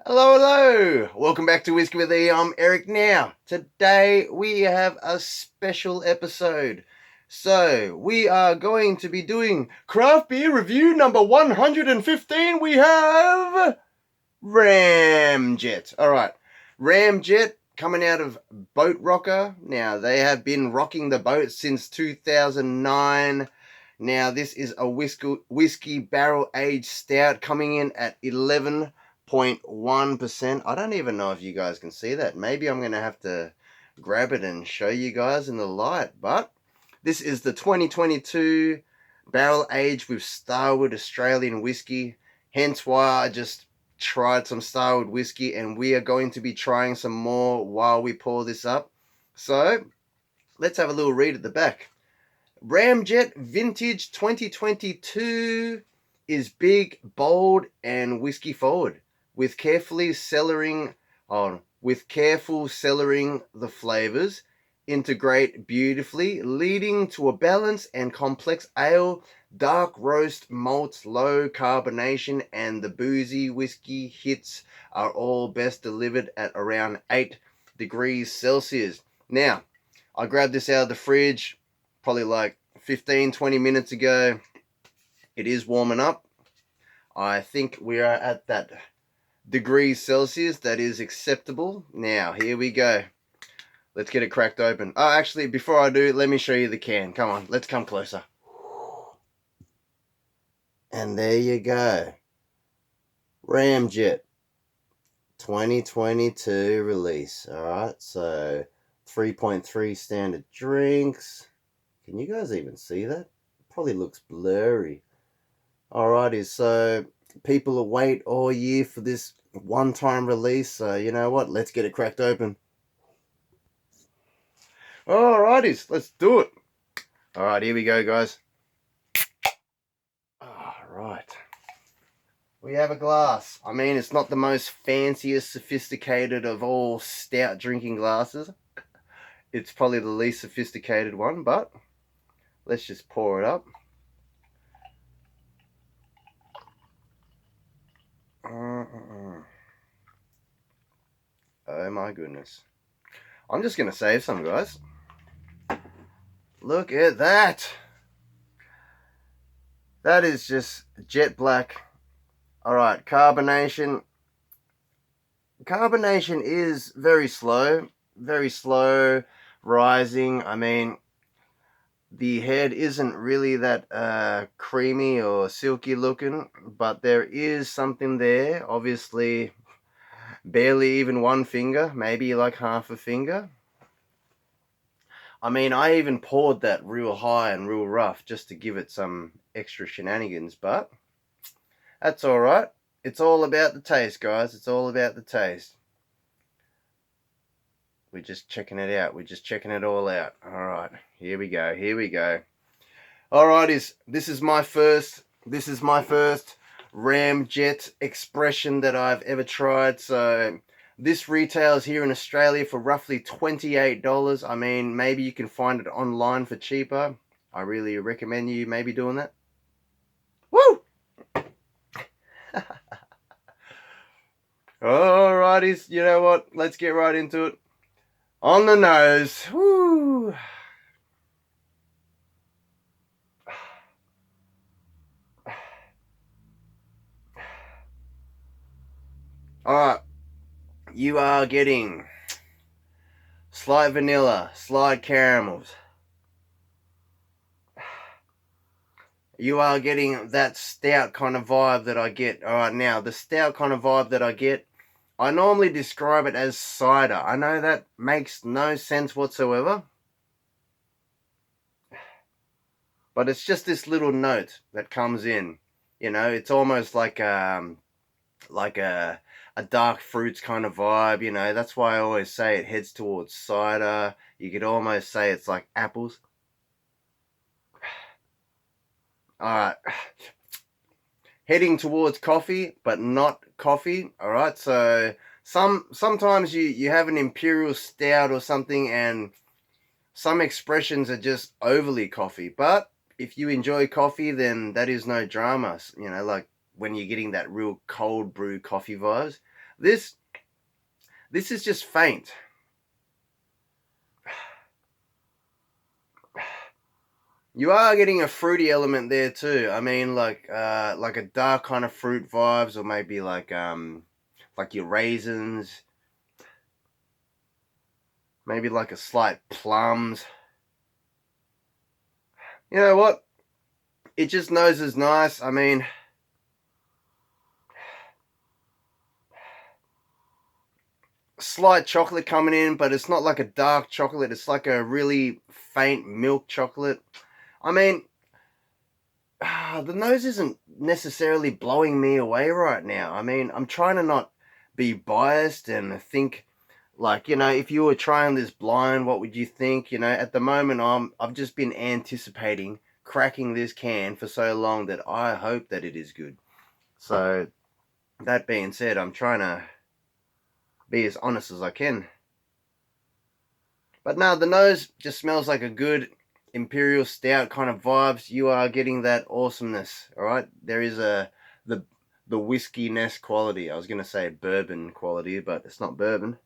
Hello, hello. Welcome back to Whisky with E. I'm Eric now. Today we have a special episode. So, we are going to be doing craft beer review number 115. We have RAMJET. All right. RAMJET coming out of BOATROCKER. Now, they have been rocking the boat since 2009. Now, this is a whiskey barrel aged stout coming in at 11.1%. I don't even know if you guys can see that. Maybe I'm going to have to grab it and show you guys in the light. But this is the 2022 barrel aged with STARWARD Australian whiskey. Hence why I just tried some STARWARD whiskey, and we are going to be trying some more while we pour this up. So let's have a little read at the back. RAMJET Vintage 2022 is big, bold, and whiskey forward, with careful cellaring the flavors, integrate beautifully, leading to a balanced and complex ale, dark roast malts, low carbonation, and the boozy whiskey hits are all best delivered at around 8 degrees Celsius. Now, I grabbed this out of the fridge probably like 15-20 minutes ago. It is warming up. I think we are at that degrees Celsius that is acceptable. Now, here we go. Let's get it cracked open. Oh, actually, before I do, let me show you the can. Come on, let's come closer. And there you go. RAMJET 2022 release. Alright, so 3.3 standard drinks. Can you guys even see that? Probably looks blurry. Alrighty, so people await all year for this one-time release. So you know what? Let's get it cracked open. Alrighties, let's do it. Alright, here we go, guys. Alright. We have a glass. I mean, it's not the most fanciest, sophisticated of all stout drinking glasses. It's probably the least sophisticated one, but let's just pour it up. Oh my goodness. I'm just going to save some, guys. Look at that. That is just jet black. Alright, carbonation. Carbonation is very slow rising. I mean, the head isn't really that creamy or silky looking, but there is something there. Obviously, barely even one finger, maybe like half a finger. I mean, I even poured that real high and real rough just to give it some extra shenanigans, but that's alright. It's all about the taste, guys. It's all about the taste. We're just checking it out. We're just checking it all out. Alright, here we go. Here we go. Alrighties, this is my first RAMJET expression that I've ever tried. So this retails here in Australia for roughly $28. I mean, maybe you can find it online for cheaper. I really recommend you maybe doing that. Woo! Alrighties, you know what? Let's get right into it. On the nose. Woo! Alright, you are getting slight vanilla, slight caramels. You are getting that stout kind of vibe that I get. Alright, now, the stout kind of vibe that I get, I normally describe it as cider. I know that makes no sense whatsoever, but it's just this little note that comes in. You know, it's almost like a dark fruits kind of vibe. You know, that's why I always say it heads towards cider. You could almost say it's like apples. Alright, heading towards coffee, but not coffee. Alright, so sometimes you have an imperial stout or something, and some expressions are just overly coffee. But if you enjoy coffee, then that is no drama. You know, like when you're getting that real cold brew coffee vibes, This is just faint. You are getting a fruity element there too. I mean, like a dark kind of fruit vibes, or maybe like your raisins, maybe like a slight plums. You know what? It just noses nice. I mean, slight chocolate coming in, but it's not like a dark chocolate. It's like a really faint milk chocolate. I mean, the nose isn't necessarily blowing me away right now. I mean, I'm trying to not be biased and think like, you know, if you were trying this blind, what would you think? You know, at the moment, I've just been anticipating cracking this can for so long that I hope that it is good. So, that being said, I'm trying to be as honest as I can. But no, the nose just smells like a good imperial stout kind of vibes. You are getting that awesomeness, all right? There is the whiskey-ness quality. I was going to say bourbon quality, but it's not bourbon.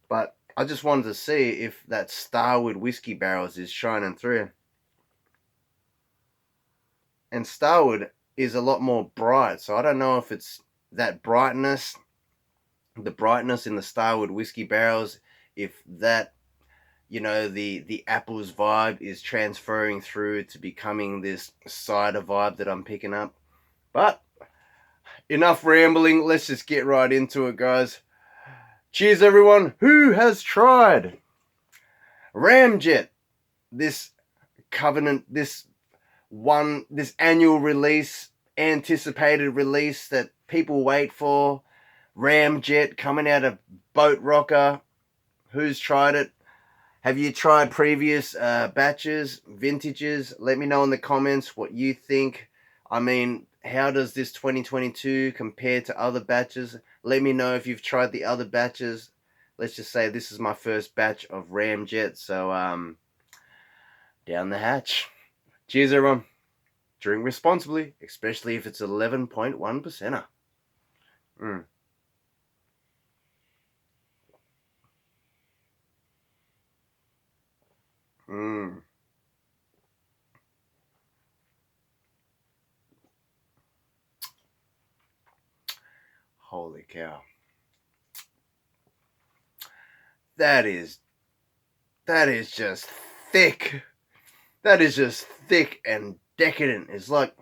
But I just wanted to see if that Starward whiskey barrels is shining through. And Starward is a lot more bright, so I don't know if it's that brightness, the brightness in the Starward whiskey barrels, if that, you know, the apples vibe is transferring through to becoming this cider vibe that I'm picking up. But enough rambling, let's just get right into it, guys. Cheers, everyone who has tried RAMJET, this covenant, this annual release, anticipated release that people wait for. RAMJET coming out of BOATROCKER. Who's tried it? Have you tried previous batches, vintages? Let me know in the comments what you think. I mean, how does this 2022 compare to other batches? Let me know if you've tried the other batches. Let's just say this is my first batch of RAMJET. So, down the hatch. Cheers, everyone. Drink responsibly, especially if it's 11.1%er. Holy cow. That is just thick. That is just thick and decadent. It's like,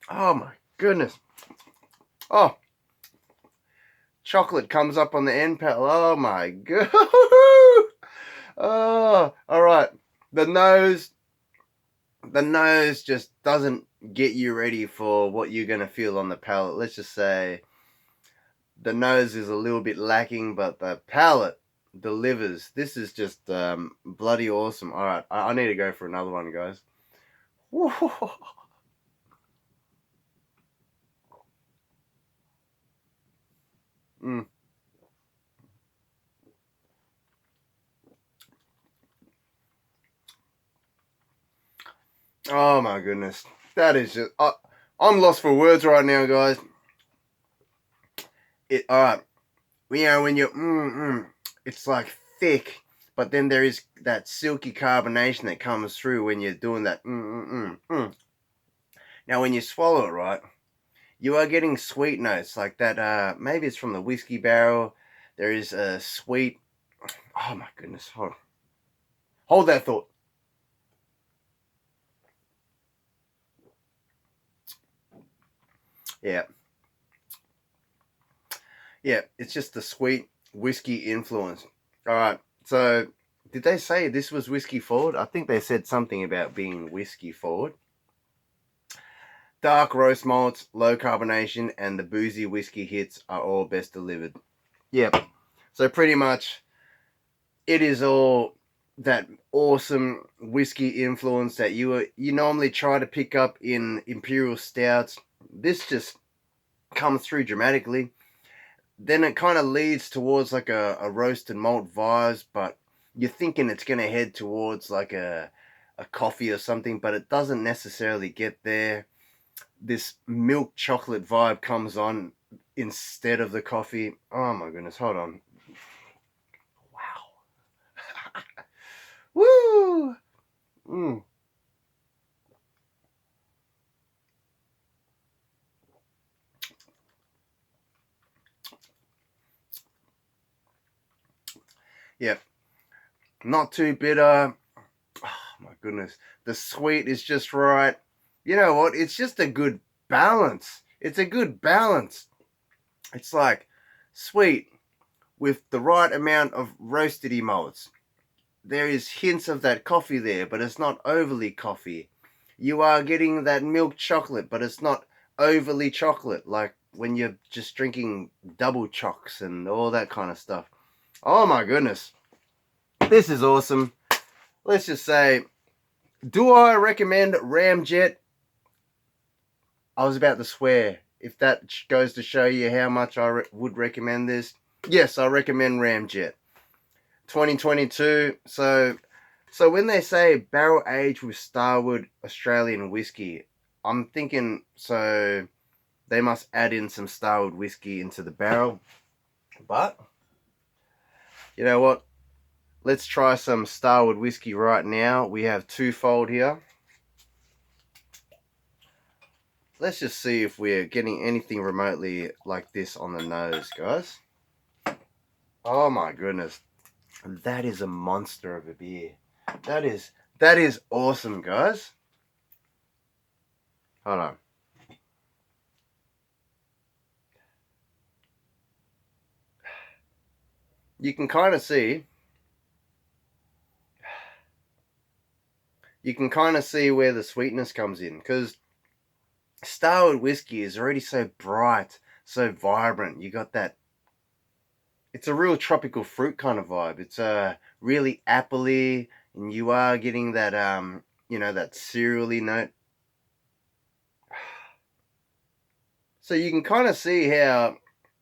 oh my goodness. Oh, chocolate comes up on the end panel. Oh my god. Oh, all right. The nose just doesn't get you ready for what you're going to feel on the palate. Let's just say the nose is a little bit lacking, but the palate delivers. This is just bloody awesome. All right, I need to go for another one, guys. Whoa. Oh my goodness. That is just... I'm lost for words right now, guys. Alright. You know, when you're... it's like thick, but then there is that silky carbonation that comes through when you're doing that. Now, when you swallow it, right, you are getting sweet notes like that. Maybe it's from the whiskey barrel. There is a sweet... Oh my goodness. Hold that thought. Yeah. Yeah, it's just the sweet whiskey influence. Alright, so did they say this was whiskey forward? I think they said something about being whiskey forward. Dark roast malts, low carbonation, and the boozy whiskey hits are all best delivered. Yep. So pretty much it is all that awesome whiskey influence that you normally try to pick up in imperial stouts. This just comes through dramatically. Then it kind of leads towards like a roasted malt vibes, but you're thinking it's going to head towards like a coffee or something, but it doesn't necessarily get there. this milk chocolate vibe comes on instead of the coffee. Oh my goodness, hold on. Wow. Woo! Mm. Yep. Not too bitter. Oh my goodness. The sweet is just right. You know what? It's just a good balance. It's a good balance. It's like sweet with the right amount of roasted malts. There is hints of that coffee there, but it's not overly coffee. You are getting that milk chocolate, but it's not overly chocolate, like when you're just drinking double chocks and all that kind of stuff. Oh my goodness. This is awesome. Let's just say, do I recommend RAMJET? I was about to swear. If that goes to show you how much I would recommend this, yes, I recommend RAMJET. 2022. So when they say barrel aged with Starward Australian whiskey, I'm thinking so they must add in some Starward whiskey into the barrel. But you know what? Let's try some Starward whiskey right now. We have twofold here. Let's just see if we're getting anything remotely like this on the nose, guys. Oh my goodness. That is a monster of a beer. That is awesome, guys. Hold on. You can kind of see where the sweetness comes in, because Starward whiskey is already so bright, so vibrant. You got that. It's a real tropical fruit kind of vibe. It's really appley, and you are getting that that cereally note. So you can kind of see how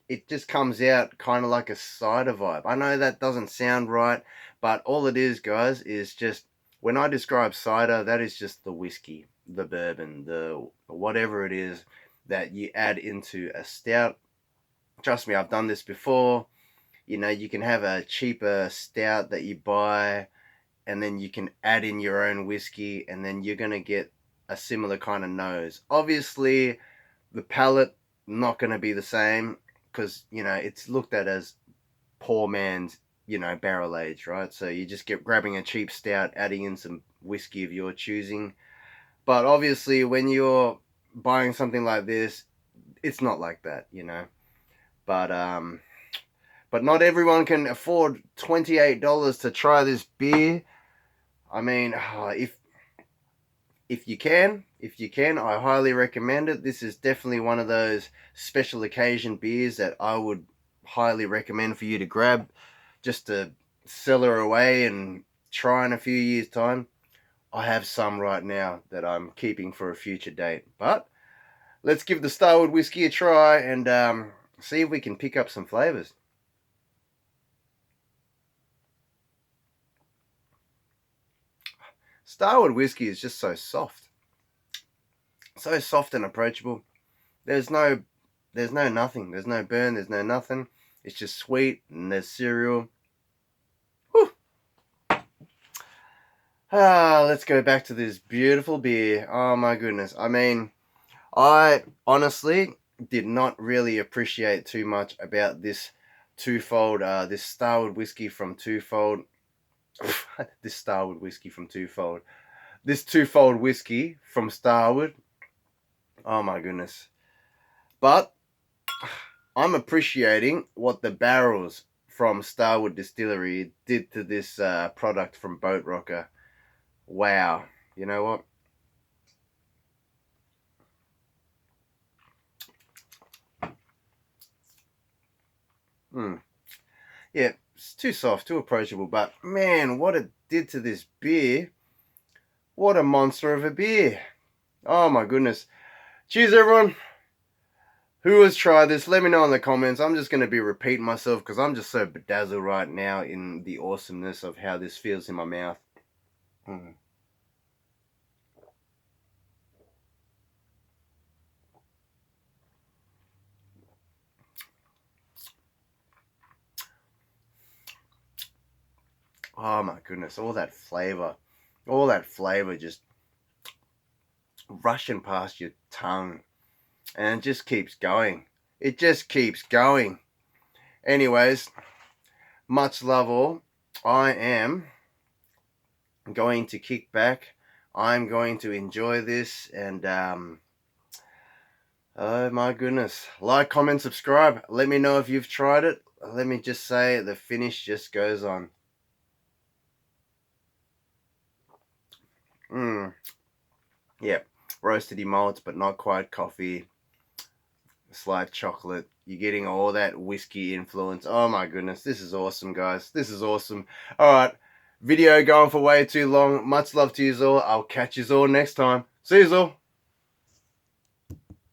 it just comes out kind of like a cider vibe. I know that doesn't sound right, but all it is, guys, is just when I describe cider, that is just the whiskey, the bourbon, the whatever it is that you add into a stout. Trust me, I've done this before. You can have a cheaper stout that you buy, and then you can add in your own whiskey, and then you're going to get a similar kind of nose. Obviously, the palate not going to be the same, because it's looked at as poor man's barrel aged, right? So you just get grabbing a cheap stout, adding in some whiskey of your choosing. But obviously when you're buying something like this, it's not like that. But not everyone can afford $28 to try this beer. I mean, if you can, I highly recommend it. This is definitely one of those special occasion beers that I would highly recommend for you to grab, just to cellar away and try in a few years' time. I have some right now that I'm keeping for a future date. But let's give the Starward whiskey a try and see if we can pick up some flavors. Starward whiskey is just so soft. So soft and approachable. There's no nothing. There's no burn. There's no nothing. It's just sweet, and there's cereal. Whew. Let's go back to this beautiful beer. Oh my goodness. I mean, I honestly did not really appreciate too much about this twofold, this Starward whiskey from Twofold. This Starward whiskey from Twofold. This twofold whiskey from Starward. Oh my goodness. But I'm appreciating what the barrels from Starward Distillery did to this product from BOATROCKER. Wow. You know what? Yeah, it's too soft, too approachable. But man, what it did to this beer. What a monster of a beer. Oh my goodness. Cheers, everyone. Who has tried this? Let me know in the comments. I'm just going to be repeating myself because I'm just so bedazzled right now in the awesomeness of how this feels in my mouth. Oh my goodness, all that flavor just rushing past your tongue, and it just keeps going. It just keeps going. Anyways, much love all. I am going to kick back. I'm going to enjoy this, and oh my goodness, like, comment, subscribe. Let me know if you've tried it. Let me just say, the finish just goes on. Yep, roasty malts, but not quite coffee. Slight chocolate. You're getting all that whiskey influence. Oh my goodness, this is awesome, guys. This is awesome. All right, video going for way too long. Much love to you all. I'll catch you all next time. See you all.